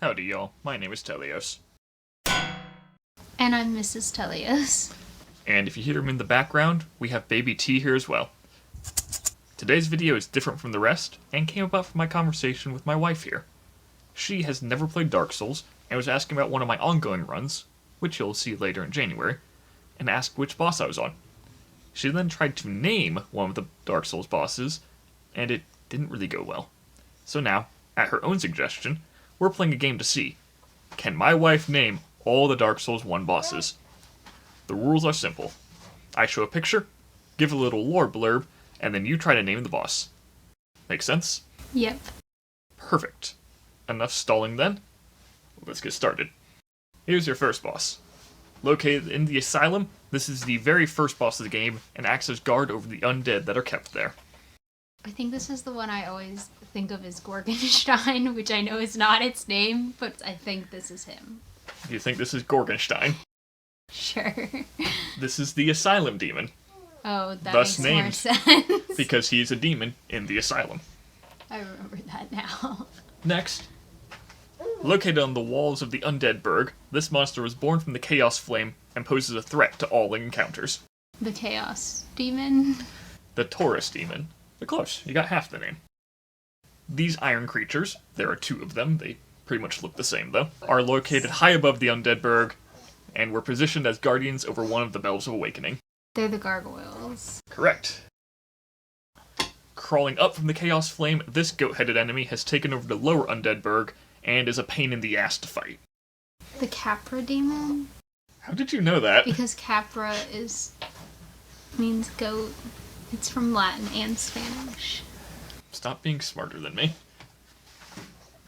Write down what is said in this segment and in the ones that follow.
Howdy, y'all. My name is Telios. And I'm Mrs. Telios. And if you hear him in the background, we have baby T here as well. Today's video is different from the rest, and came about from my conversation with my wife here. She has never played Dark Souls, and was asking about one of my ongoing runs, which you'll see later in January, and asked which boss I was on. She then tried to name one of the Dark Souls bosses, and it didn't really go well. So now, at her own suggestion, we're playing a game to see, can my wife name all the Dark Souls 1 bosses? The rules are simple. I show a picture, give a little lore blurb, and then you try to name the boss. Make sense? Yep. Perfect. Enough stalling then. Let's get started. Here's your first boss. Located in the Asylum, this is the very first boss of the game, and acts as guard over the undead that are kept there. I think this is the one I always think of as Gorgonstein, which I know is not its name, but I think this is him. You think this is Gorgonstein? Sure. This is the Asylum demon. Oh, that Thus makes more named, sense. because he's a demon in the Asylum. I remember that now. Next, located on the walls of the Undead Burg, this monster was born from the Chaos Flame and poses a threat to all encounters. The Chaos Demon. The Taurus demon. But close, you got half the name. These iron creatures, there are two of them, they pretty much look the same though, are located high above the Undead Burg, and were positioned as guardians over one of the Bells of Awakening. They're the gargoyles. Correct. Crawling up from the Chaos Flame, this goat-headed enemy has taken over the lower Undead Burg, and is a pain in the ass to fight. The Capra Demon? How did you know that? Because Capra means goat. It's from Latin and Spanish. Stop being smarter than me.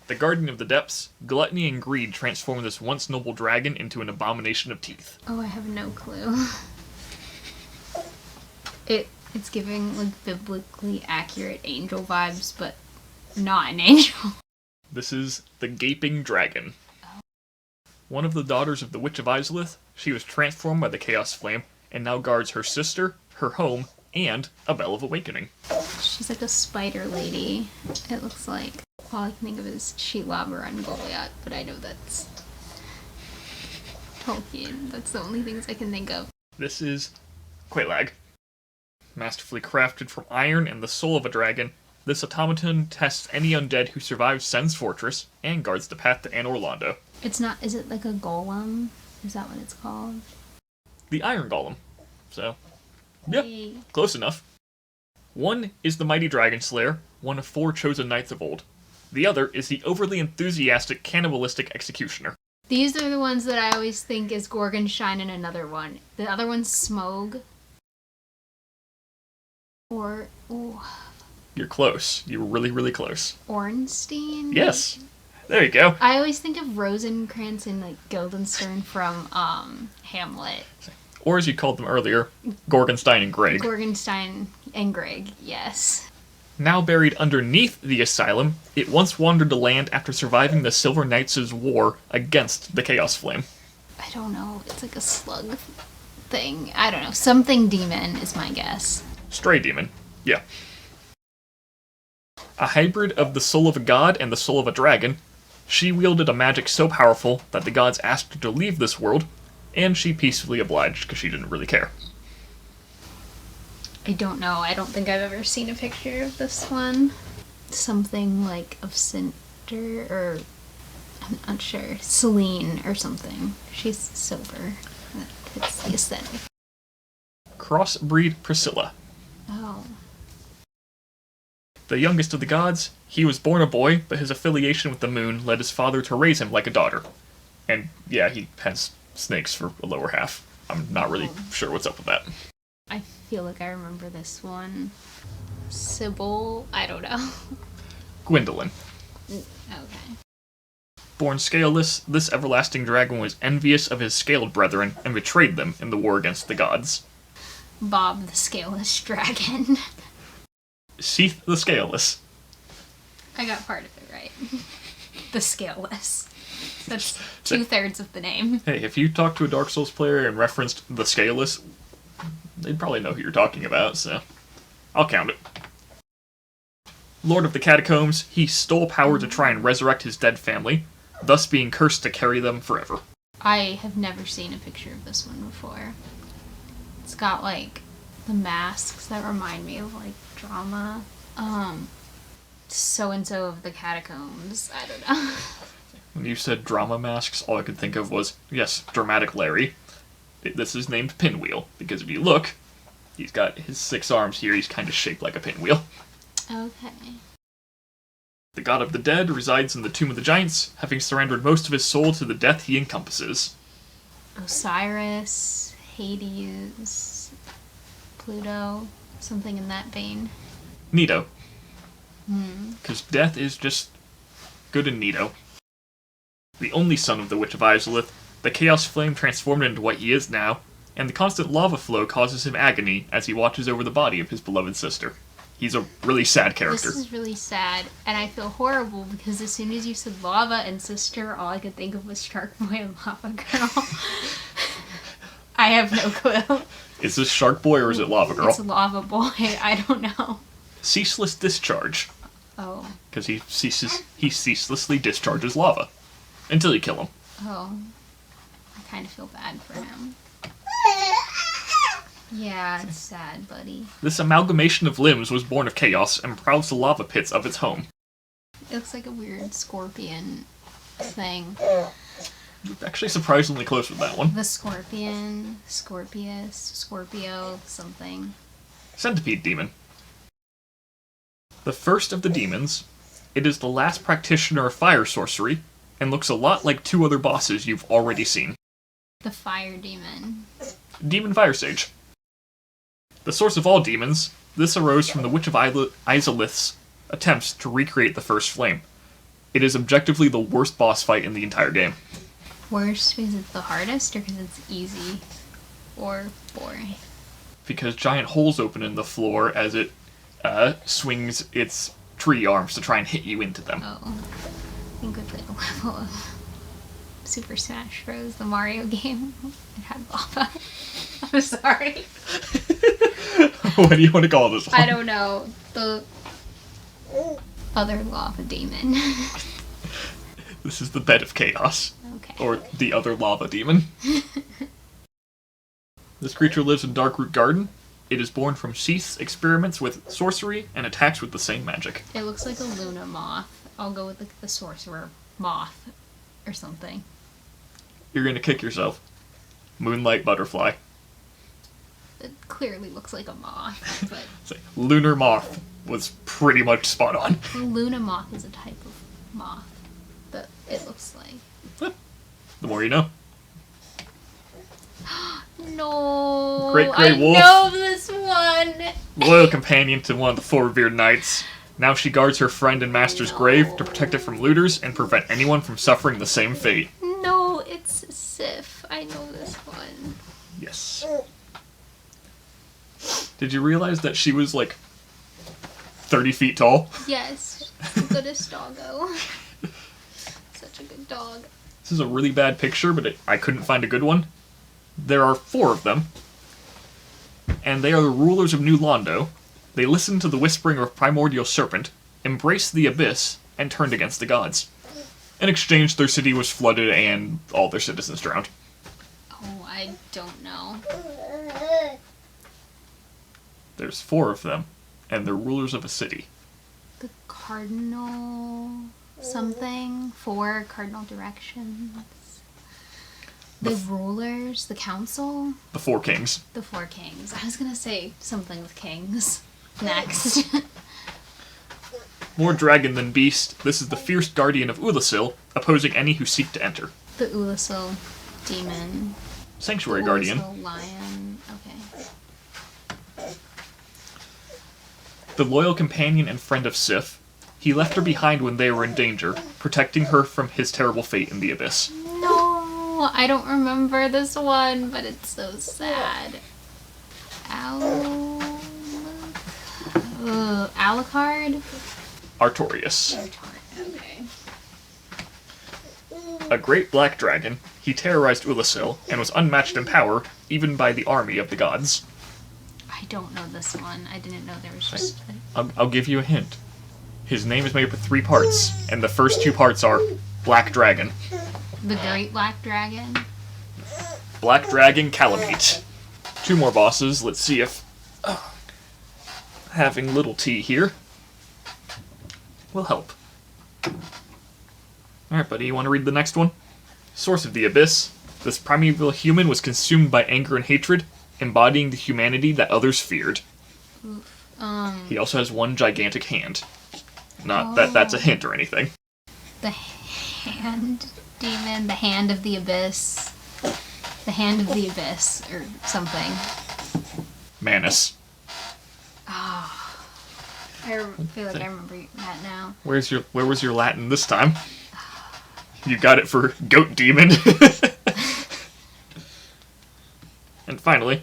The Guardian of the Depths, gluttony and greed transform this once noble dragon into an abomination of teeth. Oh, I have no clue. It's giving like biblically accurate angel vibes, but not an angel. This is the Gaping Dragon. One of the daughters of the Witch of Izalith, she was transformed by the Chaos Flame, and now guards her sister, her home, and a Bell of Awakening. She's like a spider lady, it looks like. All I can think of is Shelob and Goliath, but I know that's Tolkien. That's the only things I can think of. This is Quelaag. Masterfully crafted from iron and the soul of a dragon, this automaton tests any undead who survives Sen's fortress, and guards the path to Anor Londo. It's not, is it like a golem? Is that what it's called? The Iron Golem. So, yeah, Hey. close enough. One is the Mighty Dragon Slayer, one of 4 chosen knights of old. The other is the overly enthusiastic cannibalistic executioner. These are the ones that I always think is Gorgonstein and another one. The other one's Smough. Or, ooh, You're close. You were really, really close. Ornstein? Yes. There you go. I always think of Rosencrantz and like Guildenstern from Hamlet. Or as you called them earlier, Gorgonstein and Greg. Gorgonstein and Greg, yes. Now buried underneath the Asylum, it once wandered the land after surviving the Silver Knights' war against the Chaos Flame. I don't know. It's like a slug thing. I don't know. Something demon is my guess. Stray Demon. Yeah. A hybrid of the soul of a god and the soul of a dragon, she wielded a magic so powerful that the gods asked her to leave this world, and she peacefully obliged because she didn't really care. I don't know. I don't think I've ever seen a picture of this one. Something like of Cinder, or I'm not sure. Celine or something. She's silver. It's the aesthetic. Crossbreed Priscilla. Oh. The youngest of the gods, he was born a boy, but his affiliation with the moon led his father to raise him like a daughter. And yeah, he has snakes for a lower half. I'm not really sure what's up with that. I feel like I remember this one. Sybil? I don't know. Gwendolyn. Okay. Born scaleless, this everlasting dragon was envious of his scaled brethren and betrayed them in the war against the gods. Bob the Scaleless Dragon. Seath the Scaleless. I got part of it right. The Scaleless. That's 2/3 of the name. Hey, if you talked to a Dark Souls player and referenced the Scaleless, they'd probably know who you're talking about, so I'll count it. Lord of the Catacombs, he stole power to try and resurrect his dead family, thus being cursed to carry them forever. I have never seen a picture of this one before. It's got, like, the masks that remind me of, like, drama. So-and-so of the catacombs. I don't know. When you said drama masks, all I could think of was, yes, Dramatic Larry. This is named Pinwheel, because if you look, he's got his 6 arms here, he's kind of shaped like a pinwheel. Okay. The god of the dead resides in the Tomb of the Giants, having surrendered most of his soul to the death he encompasses. Osiris, Hades, Pluto, something in that vein. Neato. Because death is just good and neato. The only son of the Witch of Izalith, the Chaos Flame transformed into what he is now, and the constant lava flow causes him agony as he watches over the body of his beloved sister. He's a really sad character. This is really sad, and I feel horrible because as soon as you said lava and sister, all I could think of was Shark Boy and Lava Girl. I have no clue. Is this Shark Boy or is it Lava Girl? It's Lava Boy. I don't know. Ceaseless discharge. Oh. Because he ceaselessly discharges lava. Until you kill him. Oh. I kind of feel bad for him. Yeah, it's sad, buddy. This amalgamation of limbs was born of chaos and prowls the lava pits of its home. It looks like a weird scorpion thing. You're actually surprisingly close with that one. The scorpion, Scorpius, Scorpio, something. Centipede demon. The first of the demons, it is the last practitioner of fire sorcery, and looks a lot like 2 other bosses you've already seen. The fire demon. Demon Fire Sage. The source of all demons, this arose from the Witch of Izalith's attempts to recreate the first flame. It is objectively the worst boss fight in the entire game. Worst because it's the hardest or because it's easy or boring? Because giant holes open in the floor as it swings its tree arms to try and hit you into them. Oh. I think with the level of Super Smash Bros., the Mario game, it had lava. I'm sorry. What do you want to call this one? I don't know. The other lava demon. This is the Bed of Chaos. Okay. Or the other lava demon. This creature lives in Darkroot Garden. It is born from Seath's experiments with sorcery and attacks with the same magic. It looks like a Luna moth. I'll go with the sorcerer moth or something. You're gonna kick yourself. Moonlight butterfly. It clearly looks like a moth, but... Lunar moth was pretty much spot on. Well, Luna moth is a type of moth that it looks like. The more you know. No! Great Grey Wolf. I know this one! Loyal companion to one of the 4 revered knights. Now she guards her friend and master's grave to protect it from looters and prevent anyone from suffering the same fate. No, it's Sif. I know this one. Yes. Did you realize that she was like 30 feet tall? Yes, the goodest doggo. Such a good dog. This is a really bad picture, but I couldn't find a good one. There are 4 of them, and they are the rulers of New Londo. They listened to the whispering of Primordial Serpent, embraced the Abyss, and turned against the gods. In exchange, their city was flooded and all their citizens drowned. Oh, I don't know. There's 4 of them, and they're rulers of a city. The Cardinal something? 4 cardinal directions. The rulers? The council? The 4 kings. The 4 kings. I was gonna say something with kings. Next. More dragon than beast, this is the fierce guardian of Ulasil, opposing any who seek to enter. The Ulasil demon. Sanctuary the guardian. Ulasil lion. Okay. The loyal companion and friend of Sif. He left her behind when they were in danger, protecting her from his terrible fate in the Abyss. No, I don't remember this one, but it's so sad. Alucard? Artorias. Okay. A great black dragon, he terrorized Ulasil and was unmatched in power, even by the army of the gods. I don't know this one. I didn't know there was just... I'll give you a hint. His name is made up of 3 parts, and the first 2 parts are Black Dragon. The Great Black Dragon. Black Dragon Calamite. 2 more bosses. Let's see if having little T here will help. Alright, buddy, you want to read the next one? Source of the Abyss. This primeval human was consumed by anger and hatred, embodying the humanity that others feared. He also has 1 gigantic hand. Not that that's a hint or anything. The Hand Demon, the Hand of the Abyss. The Hand of the Abyss, or something. Manus. Ah. I feel like I remember that now. Where was your Latin this time? You got it for Goat Demon. And finally,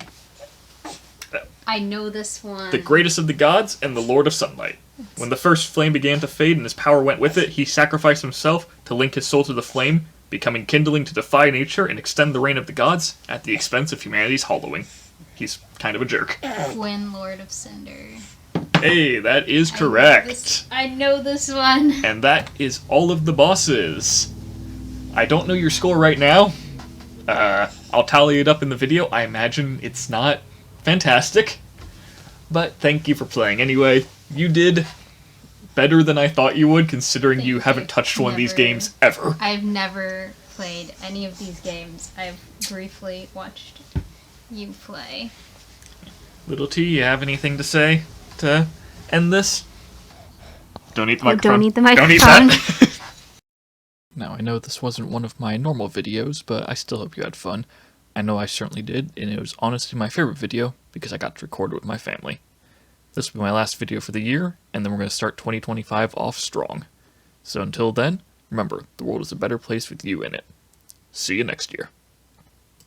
I know this one. the greatest of the gods and the Lord of Sunlight. When the first flame began to fade and his power went with it, he sacrificed himself to link his soul to the flame, becoming kindling to defy nature and extend the reign of the gods at the expense of humanity's hollowing. He's kind of a jerk. Gwyn, Lord of Cinder. Hey, that is correct. I know this one. And that is all of the bosses. I don't know your score right now. I'll tally it up in the video. I imagine it's not fantastic. But thank you for playing anyway. You did better than I thought you would, considering you haven't touched one of these games ever. I've never played any of these games. I've briefly watched you play. Little T, you have anything to say to end this? Don't eat the microphone. Don't eat the microphone. Don't eat that. Now, I know this wasn't one of my normal videos, but I still hope you had fun. I know I certainly did, and it was honestly my favorite video because I got to record it with my family. This will be my last video for the year, and then we're going to start 2025 off strong. So until then, remember, the world is a better place with you in it. See you next year.